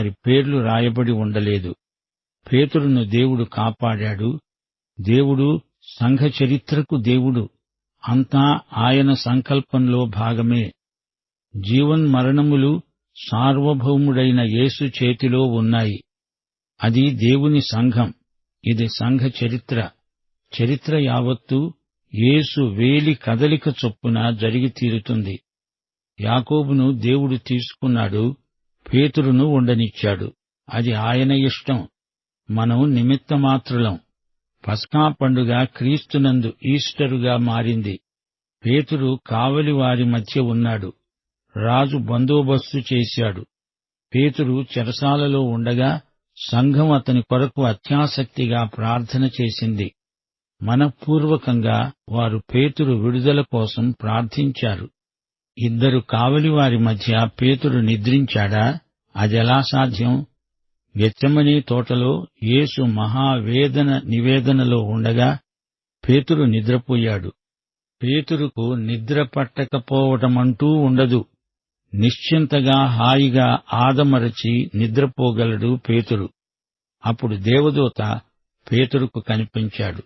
వారి పేర్లు రాయబడి ఉండలేదు. పేతురును దేవుడు కాపాడాడు. దేవుడు సంఘ చరిత్రకు దేవుడు. అంతా ఆయన సంకల్పంలో భాగమే. జీవన్మరణములు సార్వభౌముడైన యేసు చేతిలో ఉన్నాయి. అది దేవుని సంఘం. ఇది సంఘ చరిత్ర. చరిత్ర యావత్తూ యేసు వేలి కదలిక చొప్పున జరిగి తీరుతుంది. యాకోబును దేవుడు తీసుకున్నాడు, పేతురును ఉండనిచ్చాడు. అది ఆయన ఇష్టం. మనం నిమిత్తమాత్రులం. పస్కా పండుగ క్రీస్తునందు ఈస్టరుగా మారింది. పేతురు కావలి వారి మధ్య ఉన్నాడు. రాజు బందోబస్తు చేశాడు. పేతురు చెరసాలలో ఉండగా సంఘం అతని కొరకు అత్యాసక్తిగా ప్రార్థన చేసింది. మనఃపూర్వకంగా వారు పేతురు విడుదల కోసం ప్రార్థించారు. ఇద్దరు కావలివారి మధ్య పేతురు నిద్రించాడా? అదెలా సాధ్యం? గెత్సెమనీ తోటలో యేసు మహావేదన నివేదనలో ఉండగా పేతురు నిద్రపోయాడు. పేతురుకు నిద్ర పట్టకపోవటమంటూ ఉండదు. నిశ్చింతగా హాయిగా ఆదమరచి నిద్రపోగలడు పేతురు. అప్పుడు దేవదూత పేతురుకు కనిపించాడు.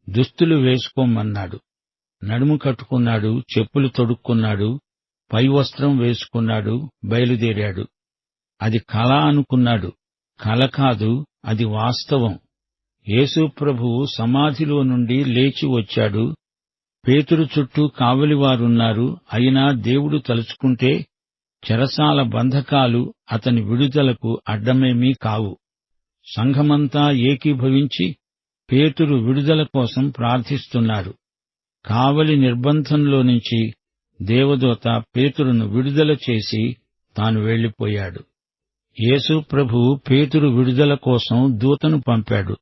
దుస్తులు వేసుకోమన్నాడు. నడుము కట్టుకున్నాడు, చెప్పులు తొడుక్కున్నాడు, పైవస్త్రం వేసుకున్నాడు, బయలుదేరాడు. అది కల అనుకున్నాడు. కల కాదు, అది వాస్తవం. యేసు ప్రభువు సమాధిలో నుండి లేచి వచ్చాడు. పేతురు చుట్టూ కావలివారున్నారు. అయినా దేవుడు తలుచుకుంటే చెరసాల బంధకాలు అతని విడుదలకు అడ్డమేమీ కావు. సంఘమంతా ఏకీభవించి పేతురు విడుదల కోసం ప్రార్థిస్తున్నారు. కావలి నిర్బంధంలో నుంచి దేవదూత పేతురును విడుదల చేసి తాను వెళ్లిపోయాడు. యేసు ప్రభువు పేతురు విడుదల కోసం దూతను పంపాడు.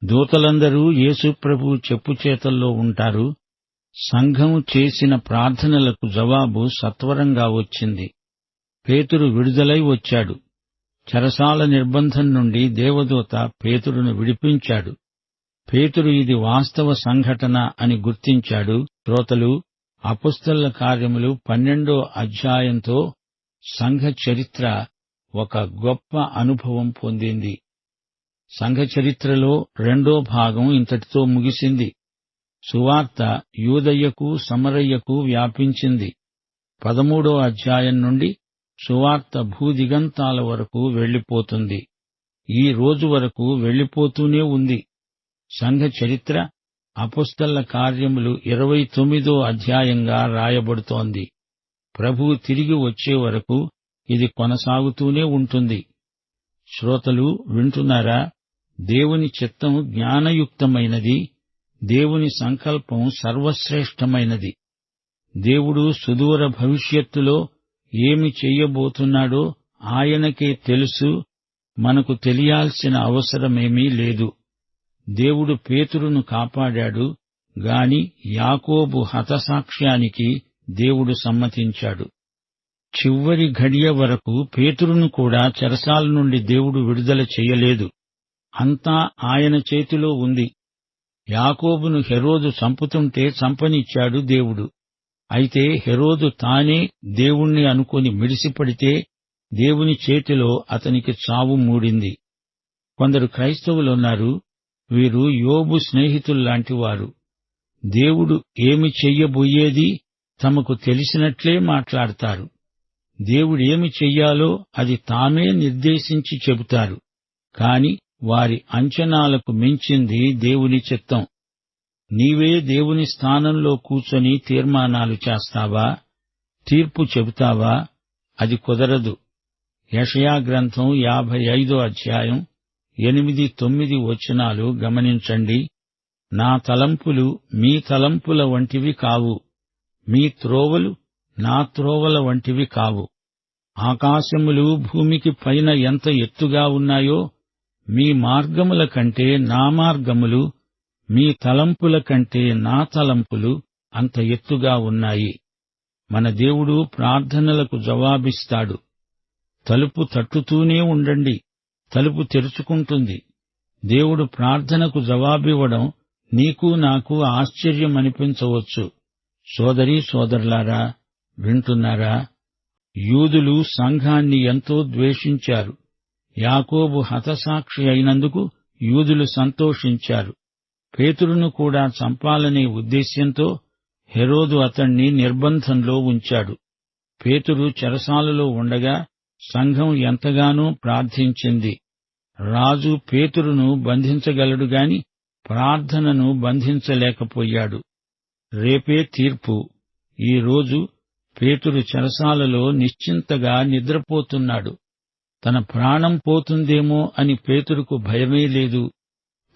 దూతలందరూ యేసు ప్రభువు చెప్పుచేతల్లో ఉంటారు. సంఘం చేసిన ప్రార్థనలకు జవాబు సత్వరంగా వచ్చింది. పేతురు విడుదలై వచ్చాడు. చెరసాల నిర్బంధం నుండి దేవదూత పేతురును విడిపించాడు. పేతురు ఇది వాస్తవ సంఘటన అని గుర్తించాడు. శ్రోతలు, అపొస్తలుల కార్యములు 12వ అధ్యాయంతో సంఘ చరిత్ర ఒక గొప్ప అనుభవం పొందింది. సంఘ చరిత్రలో 2వ భాగం ఇంతటితో ముగిసింది. సువార్త యూదయ్యకు సమరయ్యకు వ్యాపించింది. 13వ అధ్యాయం నుండి సువార్త భూదిగంతాల వరకు వెళ్లిపోతుంది. ఈ రోజు వరకు వెళ్లిపోతూనే ఉంది. సంఘ చరిత్ర అపొస్తలుల కార్యములు 29వ అధ్యాయంగా రాయబడుతోంది. ప్రభువు తిరిగి వచ్చే వరకు ఇది కొనసాగుతూనే ఉంటుంది. శ్రోతలు వింటున్నారా? దేవుని చిత్తం జ్ఞానయుక్తమైనది. దేవుని సంకల్పం సర్వశ్రేష్టమైనది. దేవుడు సుదూర భవిష్యత్తులో ఏమి చెయ్యబోతున్నాడో ఆయనకే తెలుసు. మనకు తెలియాల్సిన అవసరమేమీ లేదు. దేవుడు పేతురును కాపాడాడు గాని యాకోబు హతసాక్ష్యానికి దేవుడు సమ్మతించాడు. చివరి ఘడియ వరకు పేతురును కూడా చెరసాల నుండి దేవుడు విడుదల చెయ్యలేదు. అంతా ఆయన చేతిలో ఉంది. యాకోబును హెరోదు చంపుతుంటే చంపనిచ్చాడు దేవుడు. అయితే హెరోదు తానే దేవుణ్ణి అనుకుని మిడిసిపడితే దేవుని చేతిలో అతనికి చావు మూడింది. కొందరు క్రైస్తవులున్నారు. వీరు యోబు స్నేహితుల్లాంటివారు. దేవుడు ఏమి చెయ్యబోయేది తమకు తెలిసినట్లే మాట్లాడతారు. దేవుడేమి చెయ్యాలో అది తామే నిర్దేశించి చెబుతారు. కాని వారి అంచనాలకు మించింది దేవుని చిత్తం. నీవే దేవుని స్థానంలో కూర్చొని తీర్మానాలు చేస్తావా? తీర్పు చెబుతావా? అది కుదరదు. యెషయా గ్రంథం 55వ అధ్యాయం 8-9 వచనాలు గమనించండి. నా తలంపులు మీ తలంపుల వంటివి కావు, మీ త్రోవలు నా త్రోవల వంటివి కావు. ఆకాశములు భూమికి పైన ఎంత ఎత్తుగా ఉన్నాయో మీ మార్గముల కంటే నా మార్గములు, మీ తలంపుల కంటే నా తలంపులు అంత ఎత్తుగా ఉన్నాయి. మన దేవుడు ప్రార్థనలకు జవాబిస్తాడు. తలుపు తట్టుతూనే ఉండండి, తలుపు తెరుచుకుంటుంది. దేవుడు ప్రార్థనకు జవాబివ్వడం నీకు నాకు ఆశ్చర్యమనిపించవచ్చు. సోదరీ సోదరులారా, వింటున్నారా? యూదులు సంఘాన్ని ఎంతో ద్వేషించారు. యాకోబు హతసాక్షి అయినందుకు యూదులు సంతోషించారు. పేతురును కూడా చంపాలనే ఉద్దేశ్యంతో హెరోదు అతణ్ణి నిర్బంధంలో ఉంచాడు. పేతురు చెరసాలలో ఉండగా సంఘం ఎంతగానో ప్రార్థించింది. రాజు పేతురును బంధించగలడుగాని ప్రార్థనను బంధించలేకపోయాడు. రేపే తీర్పు. ఈరోజు పేతురు చెరసాలలో నిశ్చింతగా నిద్రపోతున్నాడు. తన ప్రాణం పోతుందేమో అని పేతురుకు భయమే లేదు.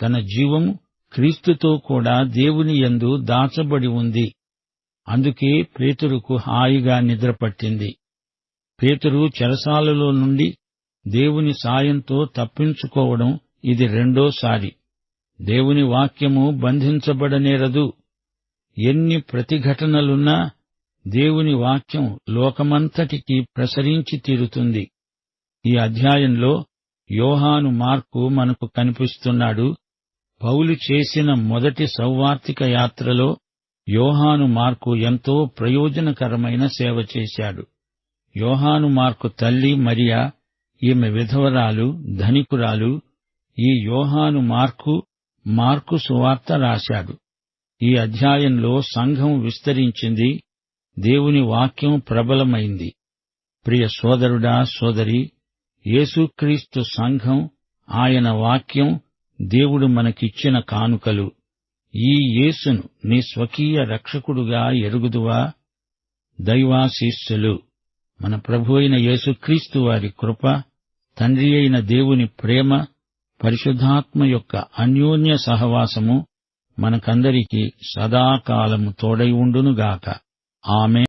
తన జీవము క్రీస్తుతో కూడా దేవుని యందు దాచబడి ఉంది. అందుకే పేతురుకు హాయిగా నిద్రపట్టింది. పేతురు చెరసాలలో నుండి దేవుని సాయంతో తప్పించుకోవడం ఇది రెండోసారి. దేవుని వాక్యము బంధించబడనేరదు. ఎన్ని ప్రతిఘటనలున్నా దేవుని వాక్యం లోకమంతటికీ ప్రసరించి తీరుతుంది. ఈ అధ్యాయంలో యోహాను మార్కు మనకు కనిపిస్తున్నాడు. పౌలు చేసిన మొదటి సౌవార్తిక యాత్రలో యోహాను మార్కు ఎంతో ప్రయోజనకరమైన సేవ చేశాడు. యోహాను మార్కు తల్లి మరియా, ఈమె విధవరాలు, ధనికురాలు. ఈ యోహాను మార్కు సువార్త రాశాడు. ఈ అధ్యాయంలో సంఘం విస్తరించింది. దేవుని వాక్యం ప్రబలమైంది. ప్రియ సోదరుడా, సోదరి, యేసుక్రీస్తు సంఘం, ఆయన వాక్యం దేవుడు మనకిచ్చిన కానుకలు. ఈ యేసును నీ స్వకీయ రక్షకుడుగా ఎరుగుదువా? దైవాశీస్సులు. మన ప్రభువైన యేసుక్రీస్తు వారి కృప, తండ్రి అయిన దేవుని ప్రేమ, పరిశుద్ధాత్మ యొక్క అన్యోన్య సహవాసము మనకందరికీ సదాకాలము తోడై ఉండునుగాక. ఆమేన్.